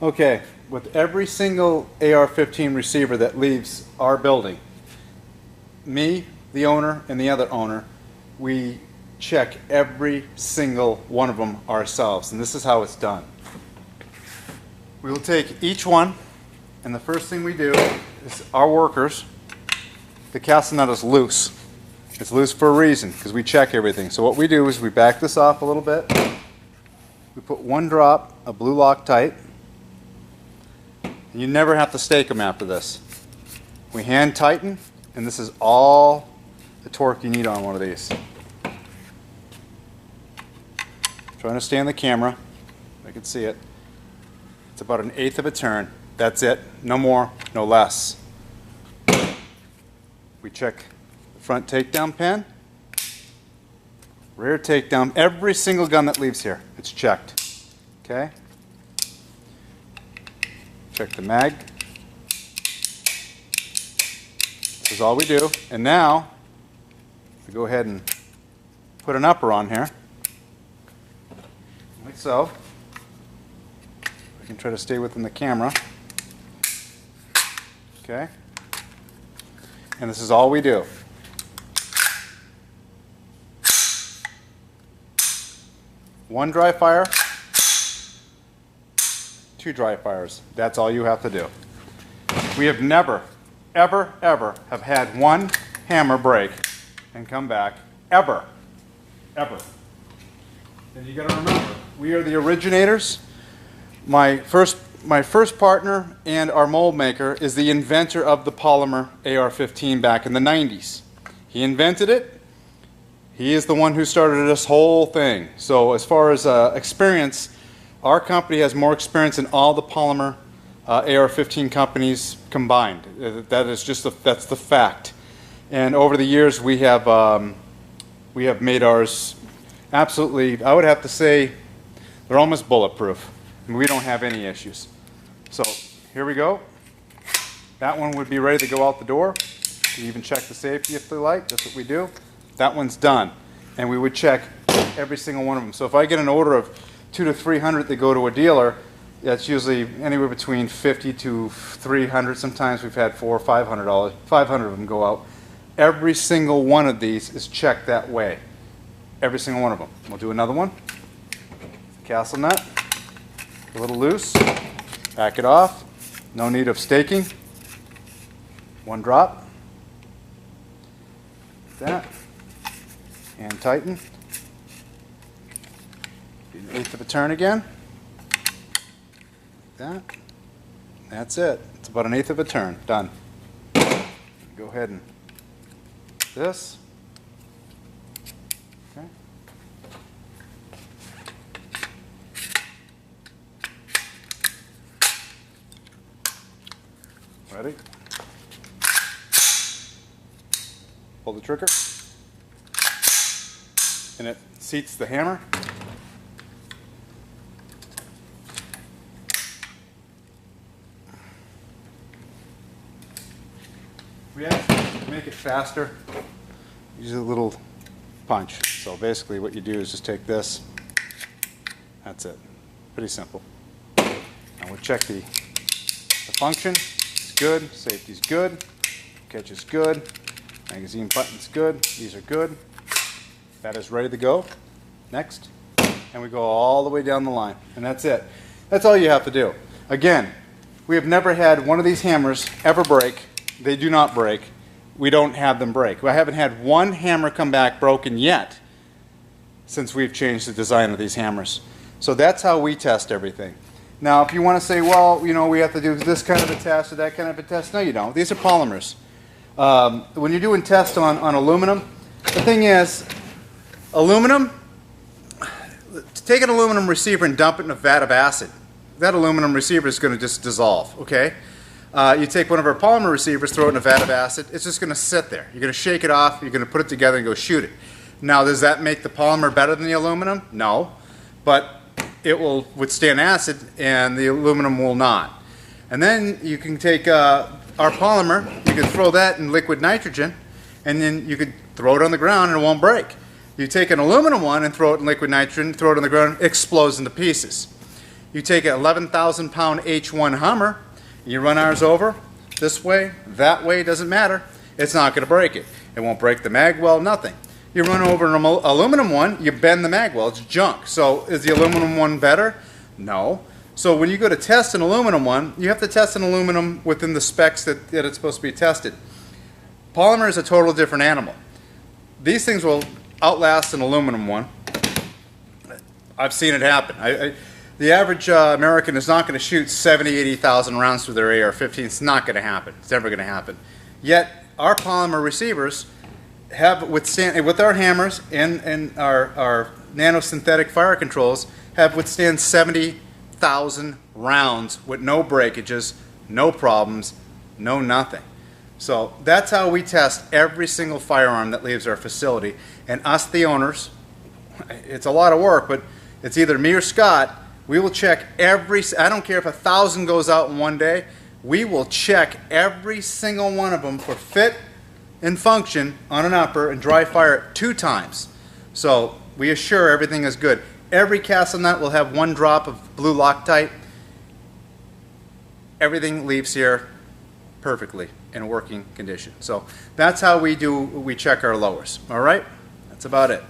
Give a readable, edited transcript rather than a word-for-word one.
Okay, with every single AR-15 receiver that leaves our building, me, the owner, and the other owner, we check every single one of them ourselves, and this is how it's done. We will take each one, and the first thing we do is our workers, the castle nut is loose. It's loose for a reason, because we check everything. So what we do is we back this off a little bit. We put one drop of blue Loctite. You never have to stake them after this. We hand tighten, and this is all the torque you need on one of these. Trying to stay on the camera, I can see it. It's about 1/8 of a turn. That's it. No more, no less. We check the front takedown pin, rear takedown, every single gun that leaves here, it's checked. Okay? Check the mag. This is all we do. And now, we go ahead and put an upper on here, like so. I can try to stay within the camera. Okay? And this is all we do. One dry fire, two dry fires. That's all you have to do. We have never, ever, ever have had one hammer break and come back. Ever. Ever. And you got to remember, we are the originators. My first partner and our mold maker is the inventor of the polymer AR-15 back in the 90s. He invented it. He is the one who started this whole thing. So as far as experience, our company has more experience than all the polymer AR-15 companies combined. That is just that's the fact. And over the years, we have made ours absolutely. I would have to say they're almost bulletproof. We don't have any issues. So here we go. That one would be ready to go out the door. You even check the safety if they like. That's what we do. That one's done. And we would check every single one of them. So if I get an order of 200 to 300 that go to a dealer, that's usually anywhere between 50 to 300. Sometimes we've had $400 or $500. 500 of them go out. Every single one of these is checked that way. Every single one of them. We'll do another one. Castle nut. A little loose, back it off, no need of staking, one drop, like that, and tighten, 1/8 of a turn again, like that, that's it, it's about 1/8 of a turn, done. Go ahead and this. Ready? Pull the trigger, and it seats the hammer. We have to make it faster. Use a little punch. So basically what you do is just take this. That's it. Pretty simple. Now we'll check the function. Good, safety's good, catch is good, magazine button's good, these are good. That is ready to go. Next. And we go all the way down the line. And that's it. That's all you have to do. Again, we have never had one of these hammers ever break. They do not break. We don't have them break. I haven't had one hammer come back broken yet since we've changed the design of these hammers. So that's how we test everything. Now, if you want to say, well, you know, we have to do this kind of a test or that kind of a test, no, you don't. These are polymers. When you're doing tests on aluminum, the thing is, aluminum, take an aluminum receiver and dump it in a vat of acid. That aluminum receiver is going to just dissolve, okay? You take one of our polymer receivers, throw it in a vat of acid, it's just going to sit there. You're going to shake it off, you're going to put it together and go shoot it. Now, does that make the polymer better than the aluminum? No. But it will withstand acid and the aluminum will not. And then you can take our polymer, you can throw that in liquid nitrogen, and then you could throw it on the ground and it won't break. You take an aluminum one and throw it in liquid nitrogen, throw it on the ground, it explodes into pieces. You take an 11,000 pound H1 Hummer, you run ours over this way, that way, doesn't matter. It's not going to break it. It won't break the mag well, nothing. You run over an aluminum one, you bend the mag well, it's junk. So is the aluminum one better? No. So when you go to test an aluminum one, you have to test an aluminum within the specs that it's supposed to be tested. Polymer is a total different animal. These things will outlast an aluminum one. I've seen it happen. The average American is not going to shoot 70, 80,000 rounds through their AR-15. It's not going to happen. It's never going to happen. Yet our polymer receivers have withstand, with our hammers and our nanosynthetic fire controls, have withstand 70,000 rounds with no breakages, no problems, no nothing. So that's how we test every single firearm that leaves our facility. And us, the owners, it's a lot of work, but it's either me or Scott. We will check I don't care if 1,000 goes out in one day, we will check every single one of them for fit and function on an upper and dry fire it 2 times. So we assure everything is good. Every castle nut will have 1 drop of blue Loctite. Everything leaves here perfectly in working condition. So that's how we check our lowers. All right? That's about it.